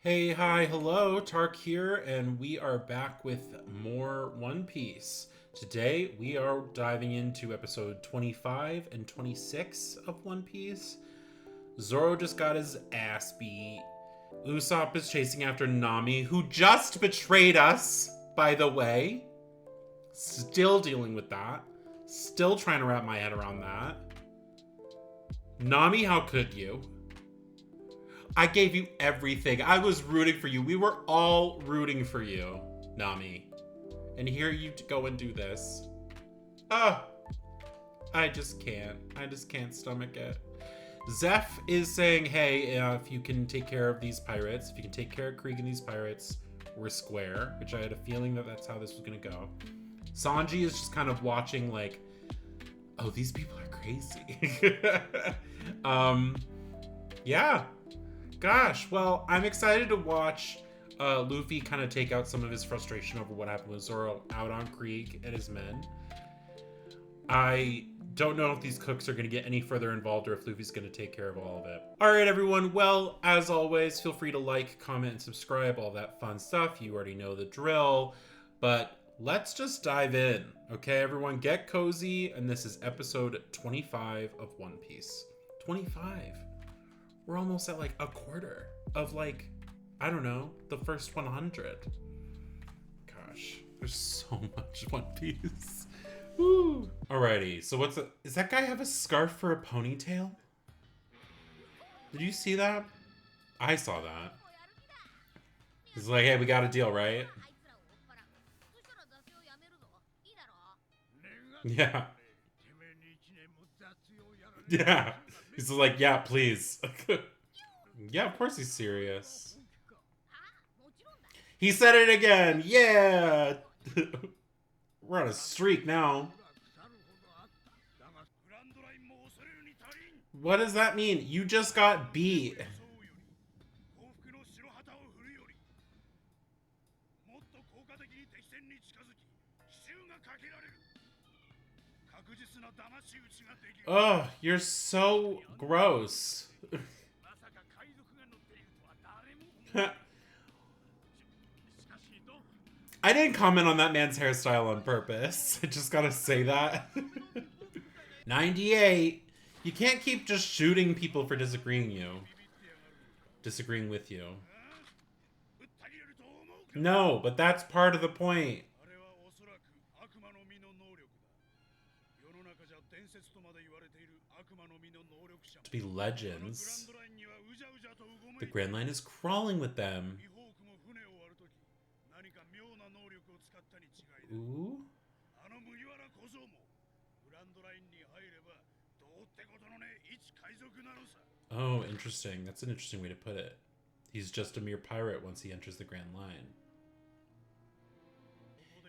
Hey, hi, hello, Tark here, and we are back with more One Piece. Today, we are diving into episode 25 and 26 of One Piece. Zoro just got his ass beat. Usopp is chasing after Nami, who just betrayed us, by the way. Still dealing with that. Still trying to wrap my head around that. Nami, how could you? I gave you everything. I was rooting for you. We were all rooting for you, Nami. And here you go and do this. Ah, I just can't. I just can't stomach it. Zeff is saying, hey, if you can take care of these pirates, if you can take care of Krieg and these pirates, we're square, which I had a feeling that that's how this was going to go. Sanji is just kind of watching like, oh, these people are crazy. Yeah. Gosh, well, I'm excited to watch Luffy kind of take out some of his frustration over what happened with Zoro out on Krieg and his men. I don't know if these cooks are going to get any further involved or if Luffy's going to take care of all of it. All right, everyone. Well, as always, feel free to like, comment, and subscribe, all that fun stuff. You already know the drill. But let's just dive in. Okay, everyone, get cozy. And this is episode 25 of One Piece. 25. We're almost at like a quarter of like, I don't know, the first 100. Gosh, there's so much One Piece. Woo. Alrighty, so does that guy have a scarf for a ponytail? Did you see that? I saw that. He's like, hey, we got a deal, right? Yeah. Yeah. He's like, yeah, please. Yeah, of course he's serious. He said it again. Yeah. We're on a streak now. What does that mean? You just got beat. Oh, you're so gross. I didn't comment on that man's hairstyle on purpose. I just gotta say that. 98. You can't keep just shooting people for disagreeing with you. No, but that's part of the point. To be legends. The Grand Line is crawling with them. Ooh. Oh, interesting. That's an interesting way to put it. He's just a mere pirate once he enters the Grand Line.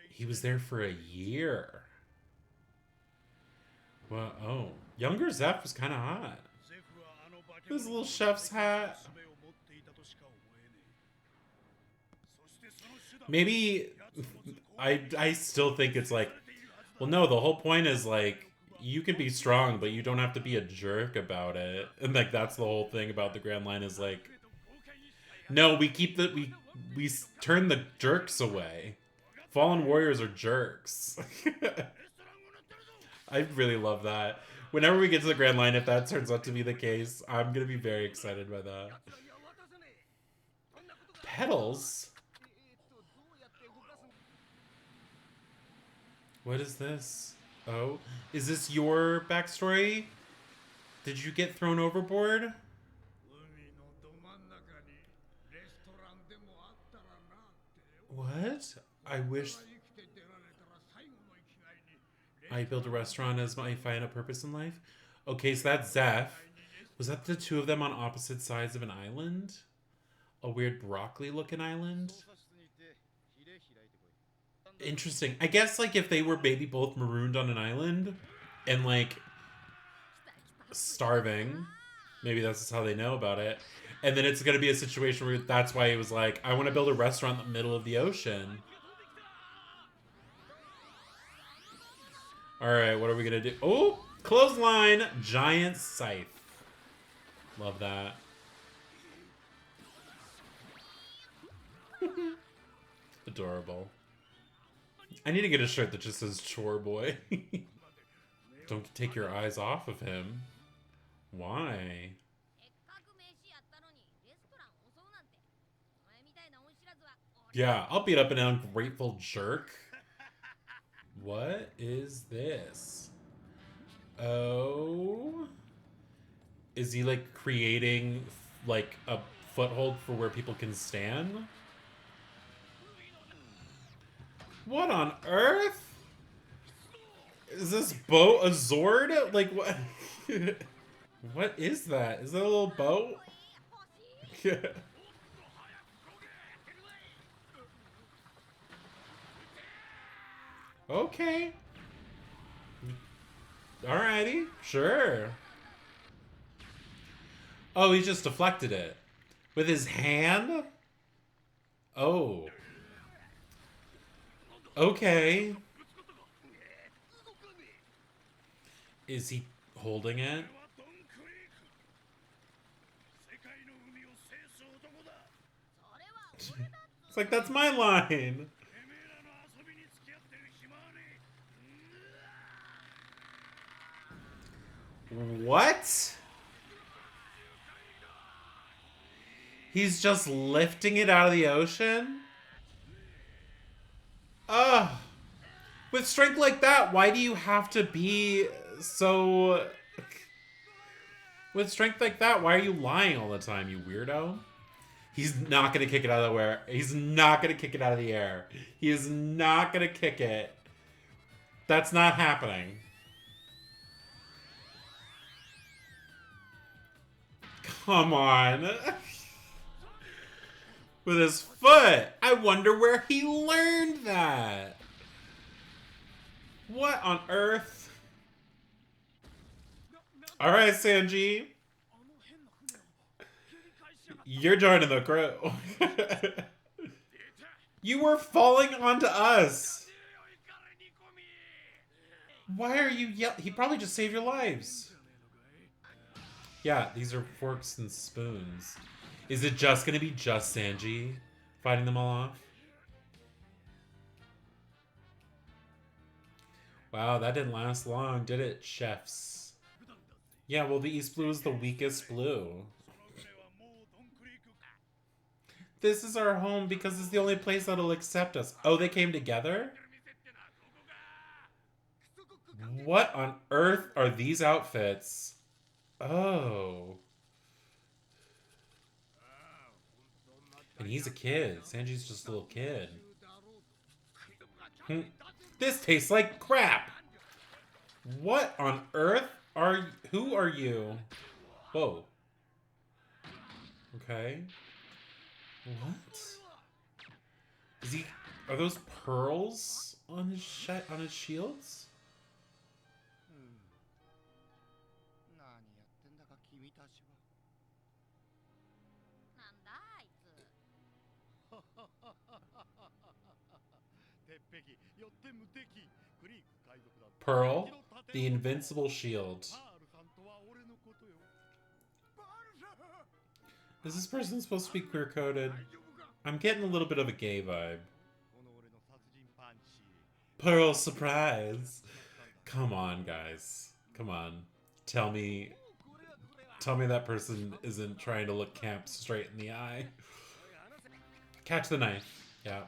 He was there for a year. Well, oh. Younger Zeff was kind of hot. His little chef's hat. Maybe I still think it's like, well, no, the whole point is like, you can be strong, but you don't have to be a jerk about it. And like, that's the whole thing about the Grand Line is like, no, we turn the jerks away. Fallen warriors are jerks. I really love that. Whenever we get to the Grand Line, if that turns out to be the case, I'm going to be very excited by that. Petals? What is this? Oh, is this your backstory? Did you get thrown overboard? What? I wish I built a restaurant as my final purpose in life. Okay, so that's Zeff. Was that the two of them on opposite sides of an island? A weird broccoli-looking island? Interesting. I guess, like, if they were maybe both marooned on an island and, like, starving, maybe that's just how they know about it. And then it's going to be a situation where that's why he was like, I want to build a restaurant in the middle of the ocean. All right, what are we going to do? Oh, clothesline, giant scythe. Love that. Adorable. I need to get a shirt that just says chore boy. Don't take your eyes off of him. Why? Yeah, I'll beat up an ungrateful jerk. What is this? Oh. Is he like creating like a foothold for where people can stand? What on earth? Is this boat a Zord? Like what? What is that? Is that a little boat? Okay. Alrighty, sure. Oh, he just deflected it. With his hand? Oh. Okay. Is he holding it? It's like, that's my line. What? He's just lifting it out of the ocean? Ugh. With strength like that, why do you have to be so... With strength like that, why are you lying all the time, you weirdo? He's not going to kick it out of the air. He's not going to kick it out of the air. He is not going to kick it. That's not happening. Come on. With his foot. I wonder where he learned that. What on earth? Alright, Sanji. You're joining the crew. You were falling onto us. Why are you yelling? He probably just saved your lives. Yeah, these are forks and spoons. Is it just gonna be just Sanji fighting them all off? Wow, that didn't last long, did it, chefs? Yeah, well, the East Blue is the weakest blue. This is our home because it's the only place that'll accept us. Oh, they came together? What on earth are these outfits? Oh. And he's a kid. Sanji's just a little kid. This tastes like crap. What on earth are you? Who are you? Whoa. Okay. What? Is he? Are those pearls on his shields? Pearl, the invincible shield. Is this person supposed to be queer-coded? I'm getting a little bit of a gay vibe. Pearl surprise. Come on, guys. Come on. Tell me that person isn't trying to look Camp straight in the eye. Catch the knife. Yeah.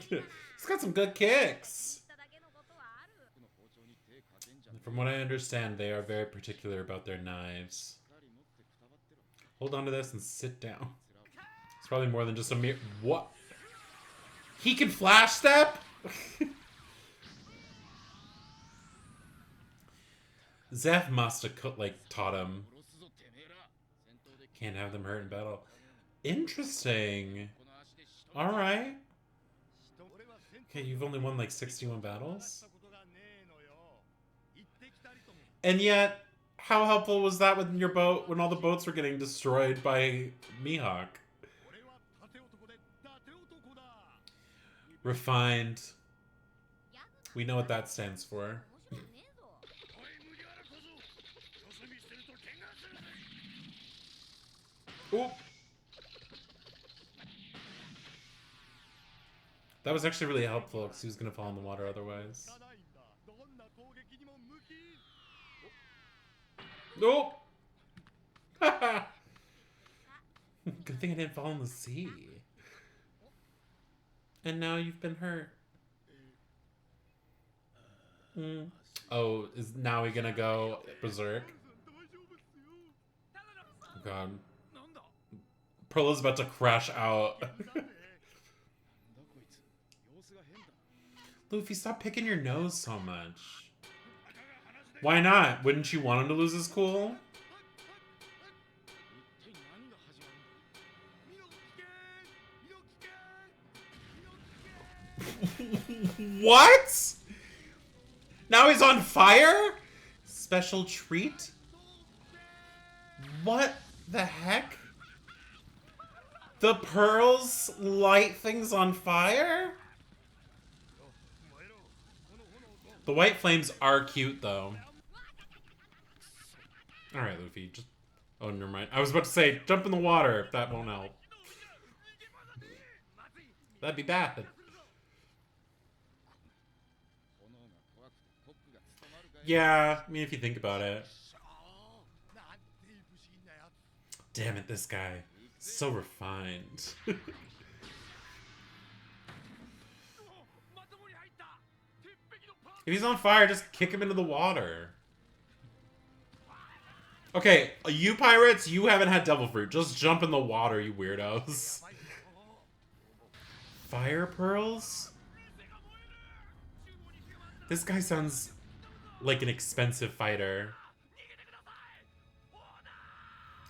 He's got some good kicks. From what I understand, they are very particular about their knives. Hold on to this and sit down. It's probably more than just a mere... What? He can flash step? Zeff must have taught him. Can't have them hurt in battle. Interesting. Alright. Okay, you've only won like 61 battles? And yet, how helpful was that with your boat when all the boats were getting destroyed by Mihawk? Refined. We know what that stands for. Oop. That was actually really helpful because he was going to fall in the water otherwise. Nope. Good thing I didn't fall in the sea. And now you've been hurt. Oh, is now he gonna go berserk? Oh God. Pearl is about to crash out. Luffy, stop picking your nose so much. Why not? Wouldn't you want him to lose his cool? What? Now he's on fire? Special treat? What the heck? The pearls light things on fire? The white flames are cute, though. Alright, Luffy, just... Oh, never mind. I was about to say, jump in the water. That won't help. That'd be bad. Yeah, I mean, if you think about it. Damn it, this guy. So refined. If he's on fire, just kick him into the water. Okay, you pirates, you haven't had devil fruit. Just jump in the water, you weirdos. Fire pearls? This guy sounds like an expensive fighter.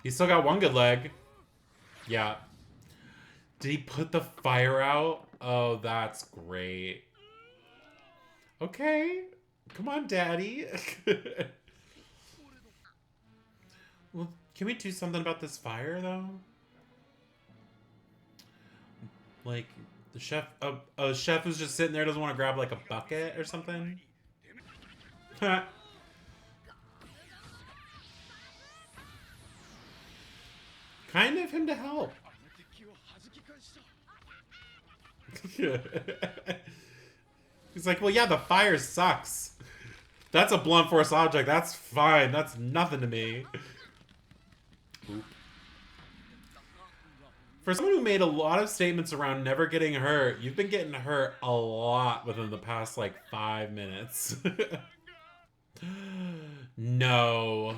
He's still got one good leg. Yeah. Did he put the fire out? Oh, that's great. Okay. Come on, Daddy. Well, can we do something about this fire, though? Like, the chef... a chef who's just sitting there doesn't want to grab, like, a bucket or something? Kind of him to help. He's like, well, yeah, the fire sucks. That's a blunt force object. That's fine. That's nothing to me. Oop. For someone who made a lot of statements around never getting hurt, you've been getting hurt a lot within the past, like, 5 minutes. No.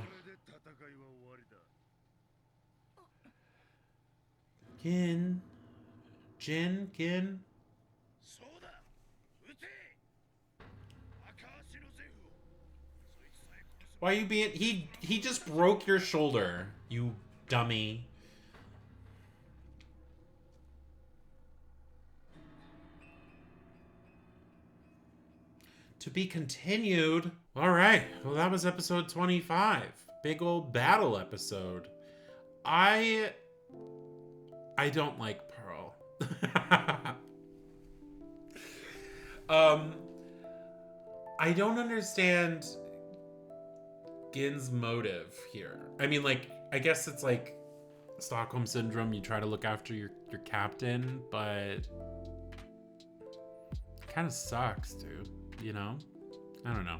Gin. Why are you being... He just broke your shoulder, you dummy. To be continued. Alright, well that was episode 25. Big old battle episode. I don't like Pearl. I don't understand Gin's motive here. I mean, like, I guess it's like Stockholm Syndrome. You try to look after your captain, but it kind of sucks, dude. You know? I don't know.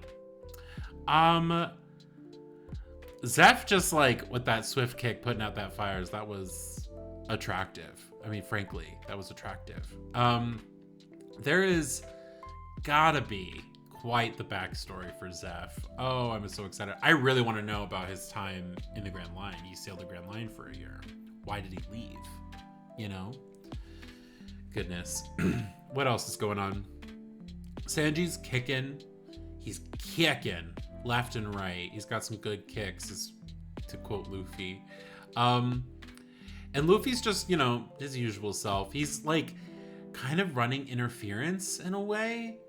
Zeff just, like, with that swift kick, putting out that fires, that was attractive. I mean, frankly, that was attractive. There is gotta be quite the backstory for Zeff. Oh, I'm so excited. I really want to know about his time in the Grand Line. He sailed the Grand Line for a year. Why did he leave? You know? Goodness. What else is going on? Sanji's kicking. He's kicking left and right. He's got some good kicks, to quote Luffy. And Luffy's just, you know, his usual self. He's like kind of running interference in a way,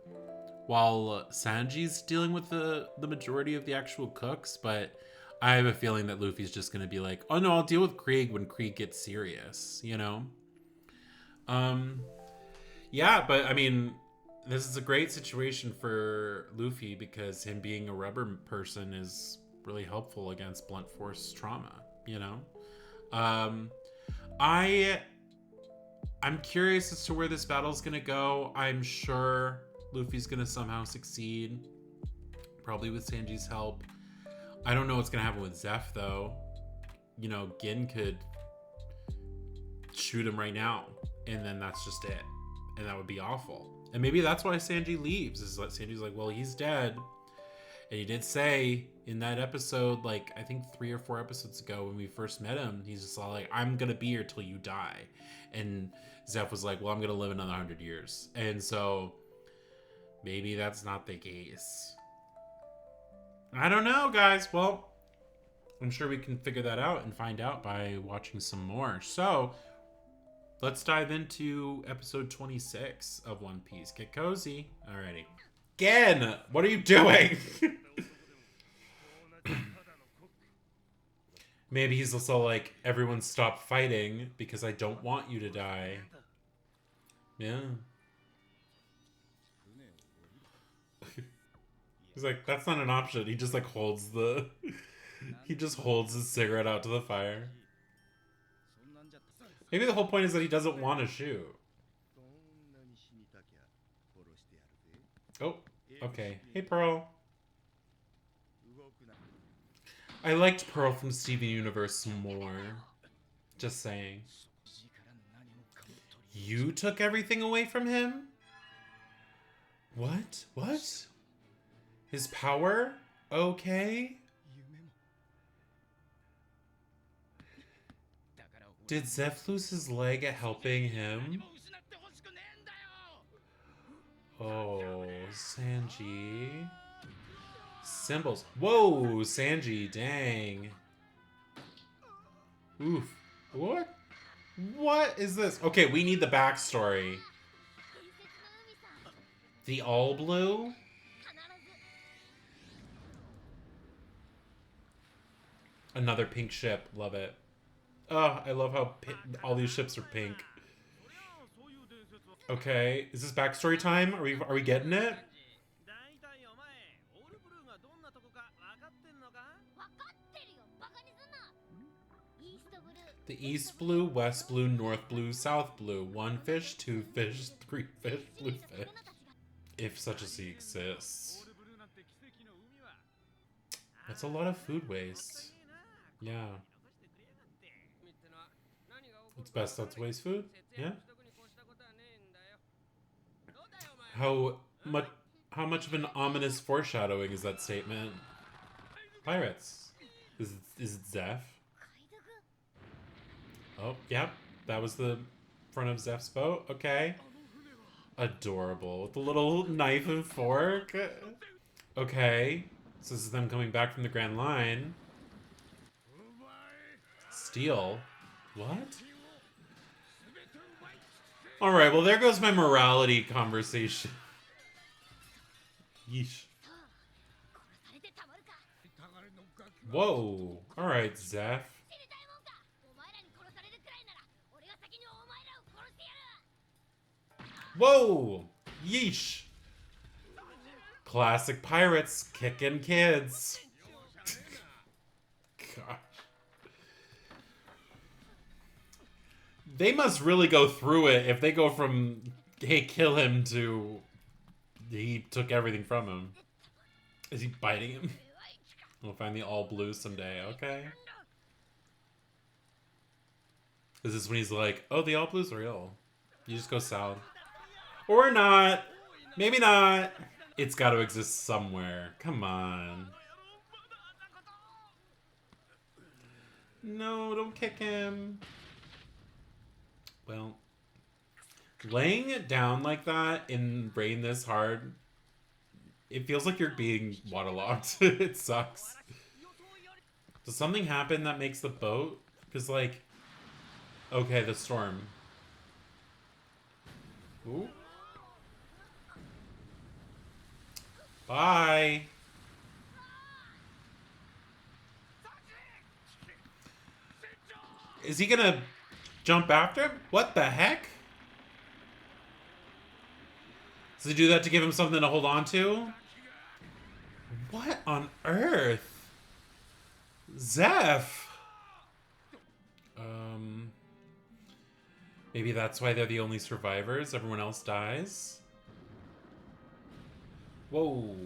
while Sanji's dealing with the majority of the actual cooks. But I have a feeling that Luffy's just going to be like, oh no, I'll deal with Krieg when Krieg gets serious, you know? Yeah, but I mean, this is a great situation for Luffy because him being a rubber person is really helpful against blunt force trauma, you know? I'm curious as to where this battle's gonna go. I'm sure Luffy's gonna somehow succeed. Probably with Sanji's help. I don't know what's gonna happen with Zeff though. You know, Gin could shoot him right now, and then that's just it. And that would be awful. And maybe that's why Sanji leaves, is that Sanji's like, well, he's dead. And he did say in that episode, like, I think 3 or 4 episodes ago when we first met him, he's just all like, I'm gonna be here till you die. And Zeff was like, well, I'm gonna live another 100 years. And so maybe that's not the case. I don't know, guys. Well, I'm sure we can figure that out and find out by watching some more. So let's dive into episode 26 of One Piece. Get cozy. Alrighty. Again, what are you doing? Maybe he's also like, everyone stop fighting because I don't want you to die. Yeah. He's like, that's not an option. He just like holds the... he just holds his cigarette out to the fire. Maybe the whole point is that he doesn't want to shoot. Oh, okay. Hey, Pearl. I liked Pearl from Steven Universe more. Just saying. You took everything away from him? What? What? His power? Okay. Did Zeff lose his leg at helping him? Oh, Sanji. Symbols. Whoa, Sanji, dang. Oof. What? What is this? Okay, we need the backstory. The all blue? Another pink ship. Love it. Oh, I love how all these ships are pink. Okay, is this backstory time? Are we getting it? The East Blue, West Blue, North Blue, South Blue. 1 fish, 2 fish, 3 fish, blue fish. If such a sea exists. That's a lot of food waste. Yeah. It's best not to waste food. Yeah. How much of an ominous foreshadowing is that statement? Pirates. Is it Zeff? Oh, yep. That was the front of Zeff's boat. Okay. Adorable. With the little knife and fork. Okay. So this is them coming back from the Grand Line. Steal? What? Alright, well there goes my morality conversation. Yeesh. Whoa. Alright, Zeff. Whoa! Yeesh! Classic pirates kicking kids. Gosh. They must really go through it if they go from, hey, kill him, to he took everything from him. Is he biting him? We'll find the all blue someday, okay? Is this when he's like, oh, the all blue's real? You just go south. Or not. Maybe not. It's got to exist somewhere. Come on. No, don't kick him. Well, laying it down like that in rain this hard, it feels like you're being waterlogged. It sucks. Does something happen that makes the boat? Because, like, okay, the storm. Ooh. Bye. Is he gonna jump after him? What the heck? Does he do that to give him something to hold on to? What on earth? Zeff? Maybe that's why they're the only survivors. Everyone else dies. Whoa.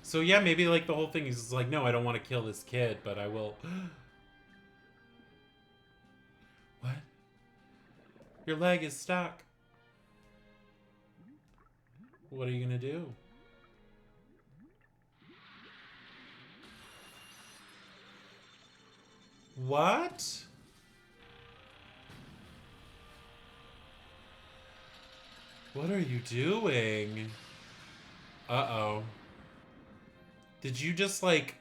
So yeah, maybe like the whole thing is like, no, I don't want to kill this kid, but I will. What? Your leg is stuck. What are you gonna do? What? What are you doing? Uh-oh. Did you just like...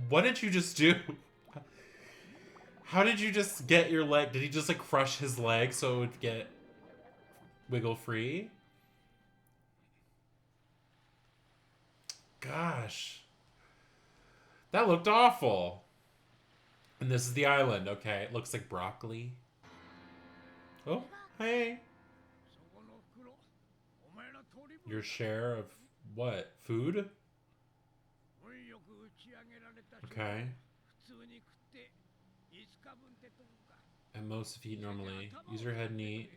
What did you just do? How did you just get your leg? Did he just like crush his leg so it would get wiggle free? Gosh. That looked awful. And this is the island. Okay, it looks like broccoli. Oh, hey. Your share of what? Food? Okay. And most of eat normally. Use your head and eat.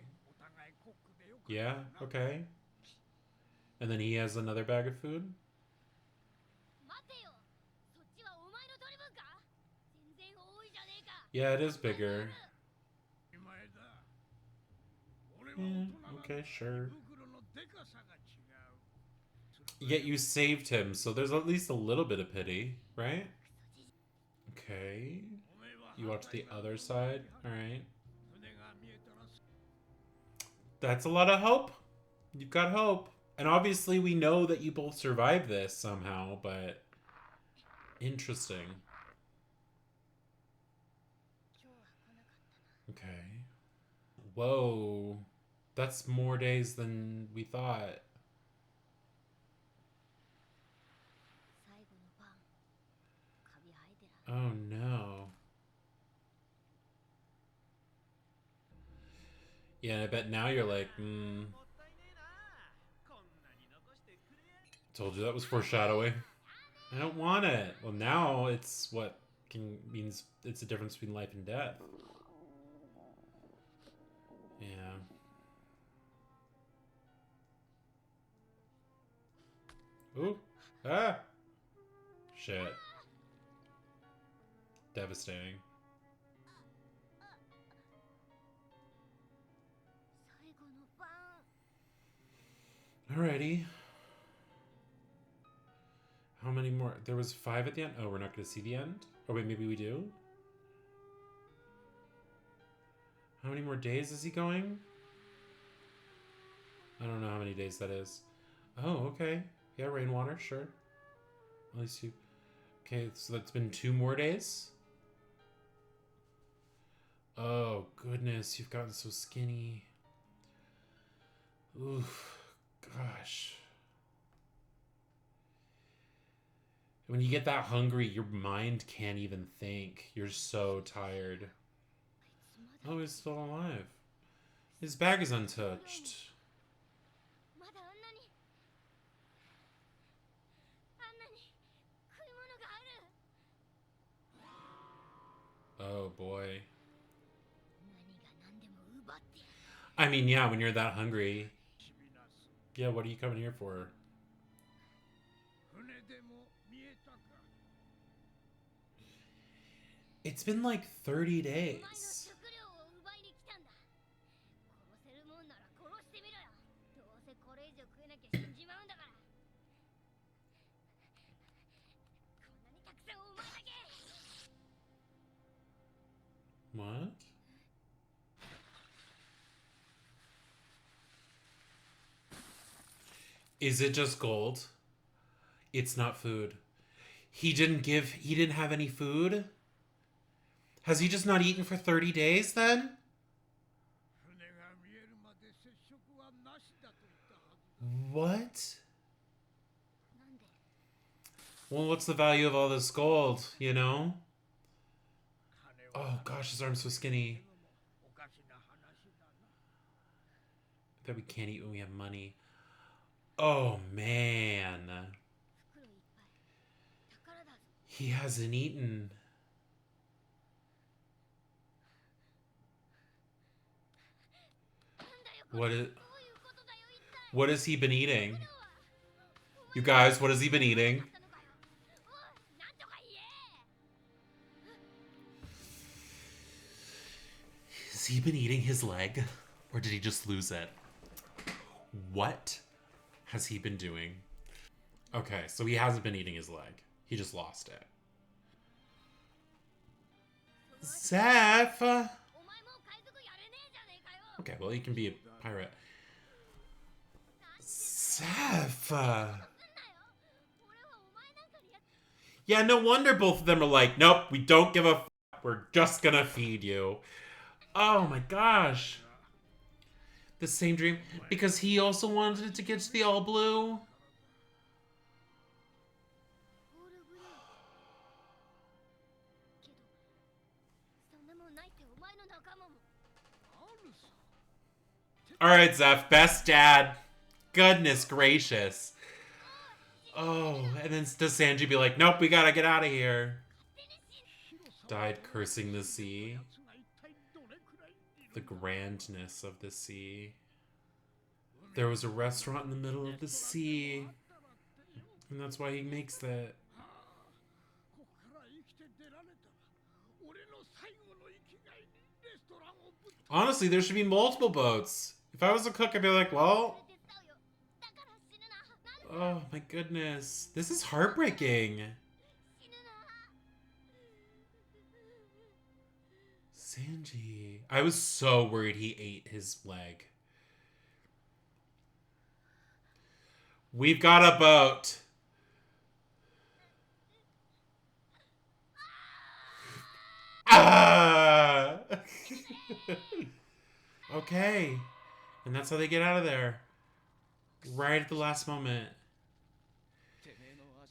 Yeah, okay. And then he has another bag of food? Yeah, it is bigger. Yeah, okay, sure. Yet you saved him, so there's at least a little bit of pity, right? Okay. You watch the other side? Alright. That's a lot of hope. You've got hope. And obviously we know that you both survived this somehow, but... Interesting. Okay. Whoa. That's more days than we thought. Oh no. Yeah, I bet now you're like, told you that was foreshadowing. I don't want it. Well, now it's what means it's the difference between life and death. Yeah. Ooh. Ah! Shit. Devastating. Alrighty. How many more? There was 5 at the end? Oh, we're not going to see the end? Oh, wait, maybe we do? How many more days is he going? I don't know how many days that is. Oh, okay. Yeah, rainwater, sure. At least you... Okay, so that's been 2 more days? Oh, goodness, you've gotten so skinny. Oof. Gosh. When you get that hungry, your mind can't even think. You're so tired. Oh, he's still alive. His bag is untouched. Oh, boy. I mean, yeah, when you're that hungry. Yeah, what are you coming here for? It's been like 30 days. What? Is it just gold? It's not food. He didn't have any food? Has he just not eaten for 30 days then? What? Well, what's the value of all this gold, you know? Oh gosh, his arm's so skinny. That we can't eat when we have money. Oh, man. He hasn't eaten. What is... What has he been eating? You guys, what has he been eating? Has he been eating his leg? Or did he just lose it? What has he been doing? Okay, so he hasn't been eating his leg. He just lost it. Zeff! Okay, well, he can be a pirate. Zeff! Yeah, no wonder both of them are like, nope, we don't give a f. We're just gonna feed you. Oh my gosh. The same dream. Because he also wanted to get to the all blue. Alright, Zeff, best dad. Goodness gracious. Oh, and then does Sanji be like, nope, we gotta get out of here. Died cursing the sea. The grandness of the sea. There was a restaurant in the middle of the sea. And that's why he makes that. Honestly, there should be multiple boats. If I was a cook, I'd be like, well... Oh my goodness. This is heartbreaking. Sanji. I was so worried he ate his leg. We've got a boat. Ah! Okay. And that's how they get out of there. Right at the last moment.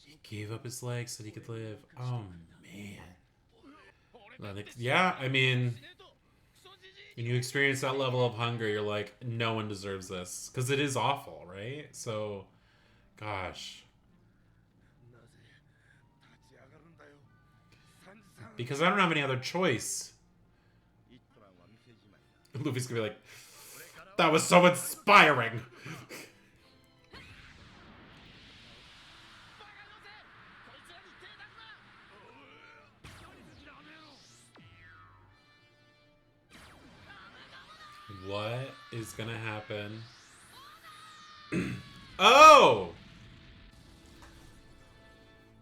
He gave up his leg so that he could live. Oh, man. Yeah, I mean... When you experience that level of hunger, you're like, no one deserves this. Because it is awful, right? So, gosh. Because I don't have any other choice. Luffy's gonna be like, that was so inspiring. What is gonna happen? Oh!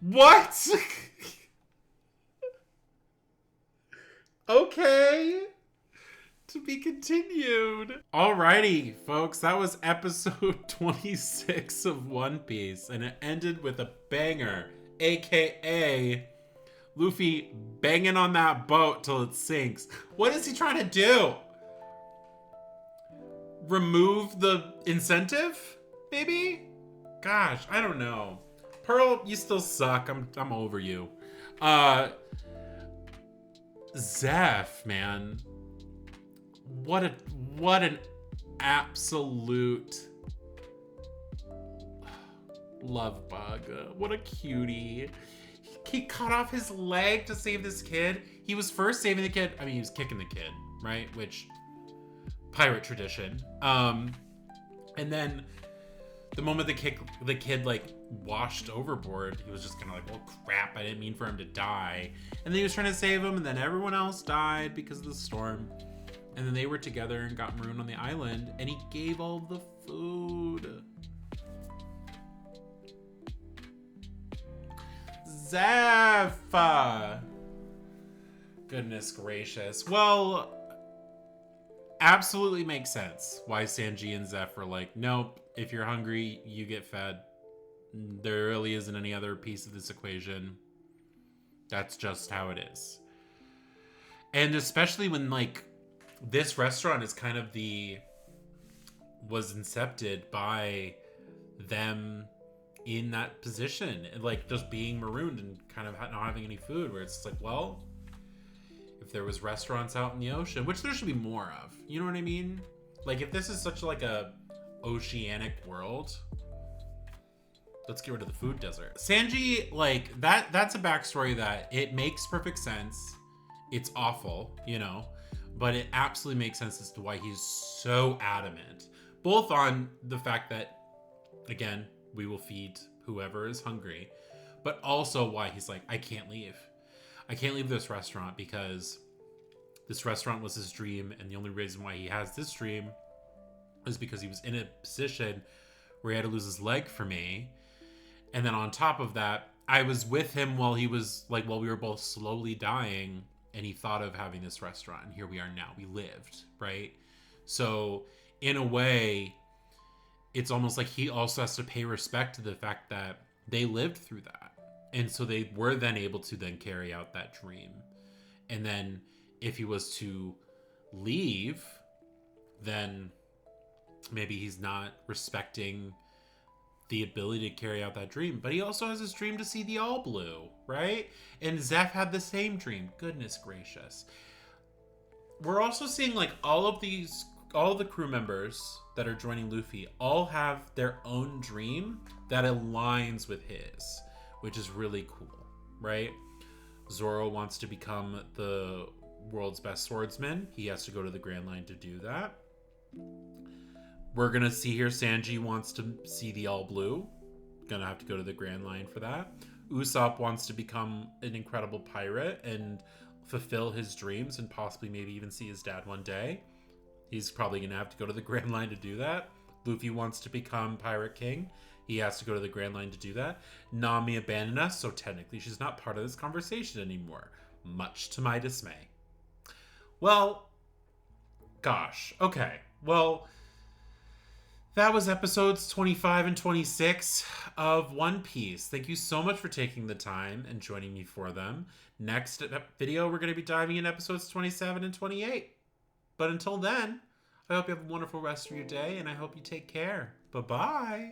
What? Okay. To be continued. Alrighty, folks. That was episode 26 of One Piece. And it ended with a banger. AKA Luffy banging on that boat till it sinks. What is he trying to do? Remove the incentive? Maybe? Gosh, I don't know. Pearl, you still suck. I'm over you. Zeff, man. What an absolute love bug. What a cutie. He cut off his leg to save this kid. He was first saving the kid. I mean, he was kicking the kid, right? Which, pirate tradition. And then the moment the kid like washed overboard, he was just kind of like, well, crap, I didn't mean for him to die. And then he was trying to save him, and then everyone else died because of the storm. And then they were together and got marooned on the island, and he gave all the food. Zeff! Goodness gracious. Well, absolutely makes sense why Sanji and Zeff are like, nope, if you're hungry, you get fed. There really isn't any other piece of this equation. That's just how it is. And especially when, like, this restaurant is kind of was incepted by them in that position. Like, just being marooned and kind of not having any food, where it's like, well, if there was restaurants out in the ocean, which there should be more of, you know what I mean? Like, if this is such like a oceanic world, let's get rid of the food desert. Sanji, like, that's a backstory that it makes perfect sense. It's awful, you know, but it absolutely makes sense as to why he's so adamant. Both on the fact that, again, we will feed whoever is hungry, but also why he's like, I can't leave. I can't leave this restaurant because this restaurant was his dream, and the only reason why he has this dream is because he was in a position where he had to lose his leg for me. And then on top of that, I was with him while he was like, while we were both slowly dying, and he thought of having this restaurant, and here we are now. We lived, right? So in a way, it's almost like he also has to pay respect to the fact that they lived through that. And so they were then able to then carry out that dream. And then if he was to leave, then maybe he's not respecting the ability to carry out that dream. But he also has his dream to see the All Blue, right? And Zeff had the same dream. Goodness gracious. We're also seeing like all of the crew members that are joining Luffy all have their own dream that aligns with his, which is really cool, right? Zoro wants to become the world's best swordsman. He has to go to the Grand Line to do that. We're going to see here Sanji wants to see the All Blue. Gonna have to go to the Grand Line for that. Usopp wants to become an incredible pirate and fulfill his dreams and possibly maybe even see his dad one day. He's probably going to have to go to the Grand Line to do that. Luffy wants to become Pirate King. He has to go to the Grand Line to do that. Nami abandoned us, so technically she's not part of this conversation anymore. Much to my dismay. Well, gosh. Okay. Well, that was episodes 25 and 26 of One Piece. Thank you so much for taking the time and joining me for them. Next video, we're going to be diving in episodes 27 and 28. But until then, I hope you have a wonderful rest of your day, and I hope you take care. Bye-bye.